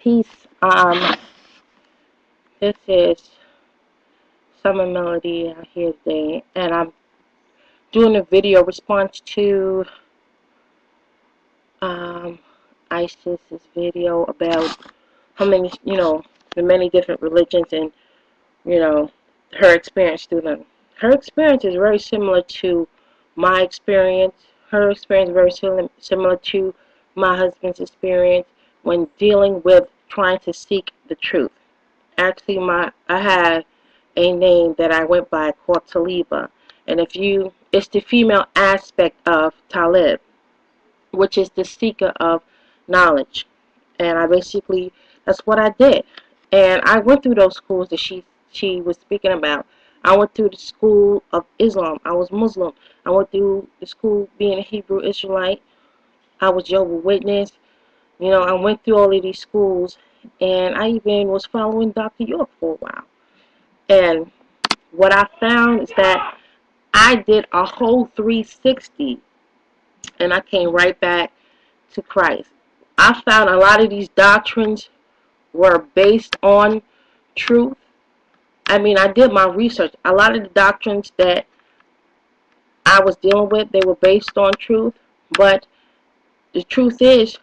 Peace. This is Summer Melody out here today, and I'm doing a video response to ISIS's video about how many, the many different religions and, her experience through them. Her experience is very similar to my experience. Her experience is very similar to my husband's experience when dealing with trying to seek the truth. Actually, I had a name that I went by called Taliba, and it's the female aspect of Talib, which is the seeker of knowledge. And that's what I did. And I went through those schools that she was speaking about. I went through the school of Islam. I was Muslim. I went through the school being a Hebrew Israelite. I was Jehovah's Witness. I went through all of these schools, and I even was following Dr. York for a while. And what I found is that I did a whole 360, and I came right back to Christ. I found a lot of these doctrines were based on truth. I mean, I did my research. A lot of the doctrines that I was dealing with, they were based on truth. But the truth is,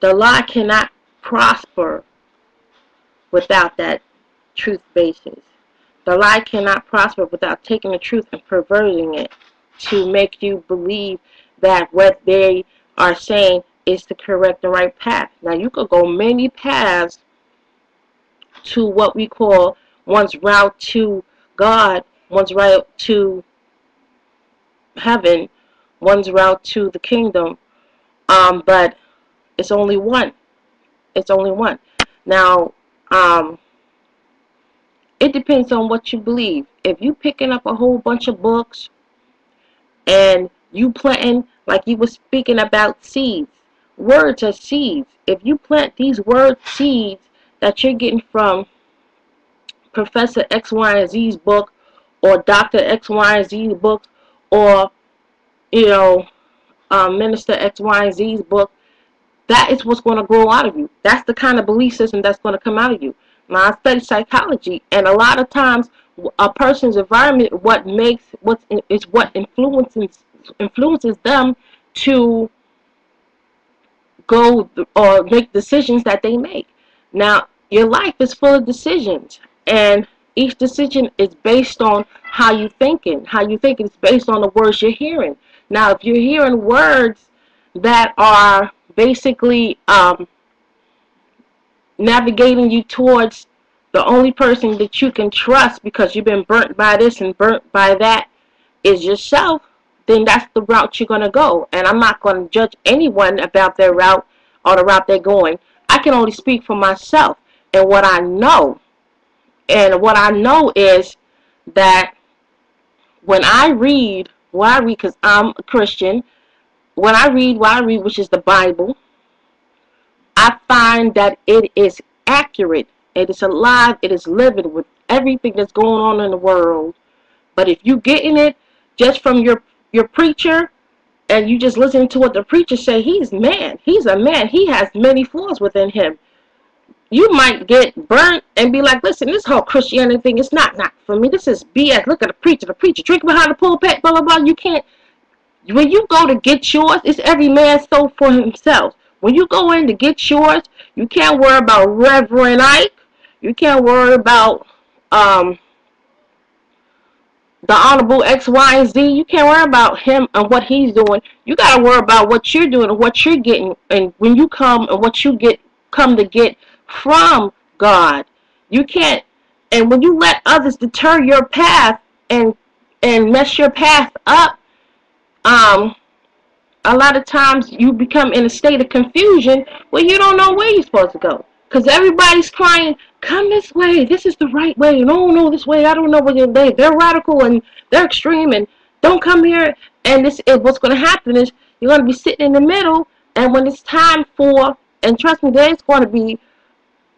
the lie cannot prosper without that truth basis. The lie cannot prosper without taking the truth and perverting it to make you believe that what they are saying is the correct and right path. Now, you could go many paths to what we call one's route to God, one's route to heaven, one's route to the kingdom, but it's only one. It's only one. Now, it depends on what you believe. If you picking up a whole bunch of books and you planting, like you were speaking about seeds, words are seeds. If you plant these word seeds that you're getting from Professor X, Y, and Z's book, or Dr. X, Y, and Z's book, or Minister X, Y, and Z's book, that is what's going to grow out of you. That's the kind of belief system that's going to come out of you. Now, I study psychology, and a lot of times a person's environment what influences them to go or make decisions that they make. Now, your life is full of decisions, and each decision is based on how you thinking. How you think is based on the words you're hearing. Now, if you're hearing words that are basically navigating you towards the only person that you can trust because you've been burnt by this and burnt by that is yourself, then that's the route you're going to go. And I'm not going to judge anyone about their route or the route they're going. I can only speak for myself and what I know. And what I know is that when I read what I read, because I'm a Christian, when I read what I read, which is the Bible, I find that it is accurate, it is alive, it is living with everything that's going on in the world. But if you getting it just from your preacher, and you just listen to what the preacher say, he's a man, he has many flaws within him, you might get burnt and be like, listen, this whole Christianity thing is not for me. This is BS. Look at the preacher drink behind the pulpit, blah, blah, blah. You can't. When you go to get yours, it's every man sold for himself. When you go in to get yours, you can't worry about Reverend Ike. You can't worry about the Honorable X, Y, and Z. You can't worry about him and what he's doing. You got to worry about what you're doing and what you're getting. And when you come and what you come to get from God, you can't. And when you let others deter your path and mess your path up, a lot of times you become in a state of confusion where you don't know where you're supposed to go. Because everybody's crying, come this way, this is the right way, no, this way, I don't know what they're radical and they're extreme and don't come here. And what's going to happen is you're going to be sitting in the middle, and when it's time for, and trust me, there's going to be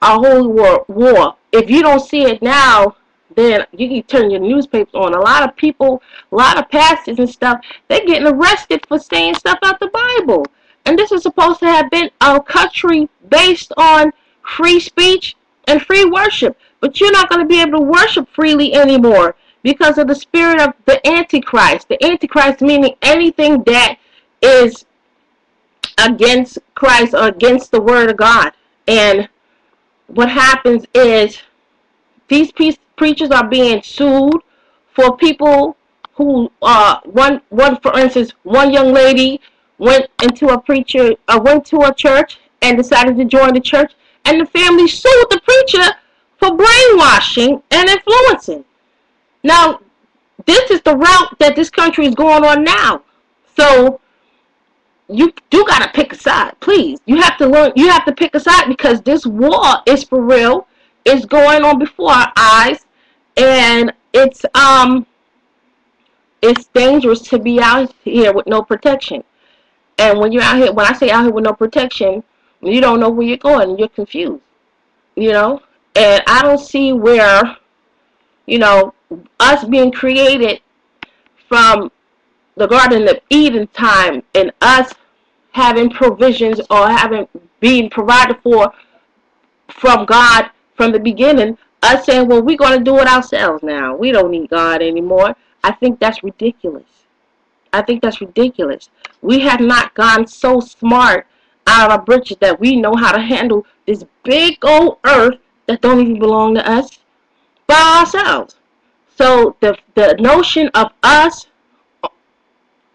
a whole war. If you don't see it now, then you can turn your newspapers on. A lot of people, a lot of pastors and stuff, they're getting arrested for saying stuff out the Bible. And this is supposed to have been a country based on free speech and free worship. But you're not going to be able to worship freely anymore because of the spirit of the Antichrist. The Antichrist meaning anything that is against Christ or against the Word of God. And what happens is these preachers are being sued for people who one for instance, one young lady went to a church and decided to join the church, and the family sued the preacher for brainwashing and influencing. Now, this is the route that this country is going on now. So you do gotta pick a side, please. You have to learn. You have to pick a side because this war is for real. It's going on before our eyes, and it's dangerous to be out here with no protection. And when you're out here, when I say out here with no protection, you don't know where you're going. You're confused, you know. And I don't see where, you know, us being created from the Garden of Eden time and us having provisions or having being provided for from God from the beginning, us saying, well, we're going to do it ourselves now. We don't need God anymore. I think that's ridiculous. I think that's ridiculous. We have not gone so smart out of our britches that we know how to handle this big old earth that don't even belong to us by ourselves. So the notion of us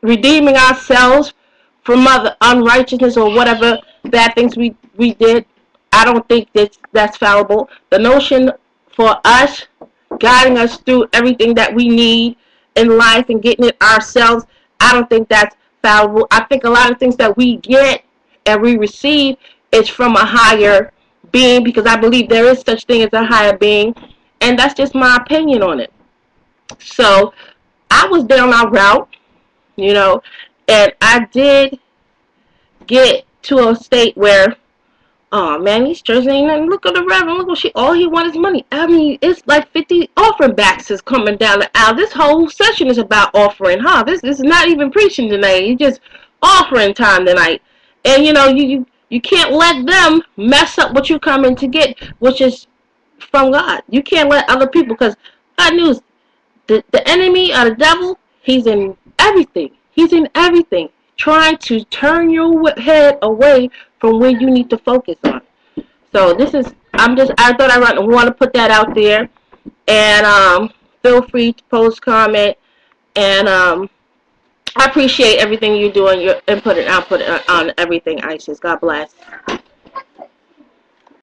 redeeming ourselves from other unrighteousness or whatever bad things we did, I don't think that's fallible. The notion for us guiding us through everything that we need in life and getting it ourselves, I don't think that's fallible. I think a lot of things that we get and we receive is from a higher being, because I believe there is such thing as a higher being, and that's just my opinion on it. So I was down our route, you know, and I did get to a state where, oh man, these churches ain't nothing. Look at the reverend. Look what all he wants is money. I mean, it's like 50 offering baskets coming down the aisle. This whole session is about offering, huh? This is not even preaching tonight. It's just offering time tonight. And you know, you can't let them mess up what you come in to get, which is from God. You can't let other people, because God news, the enemy or the devil, he's in everything. He's in everything, trying to turn your head away from where you need to focus on. So this is, I thought I want to put that out there, and feel free to post, comment, and I appreciate everything you do and your input and output on everything, Isis. God bless.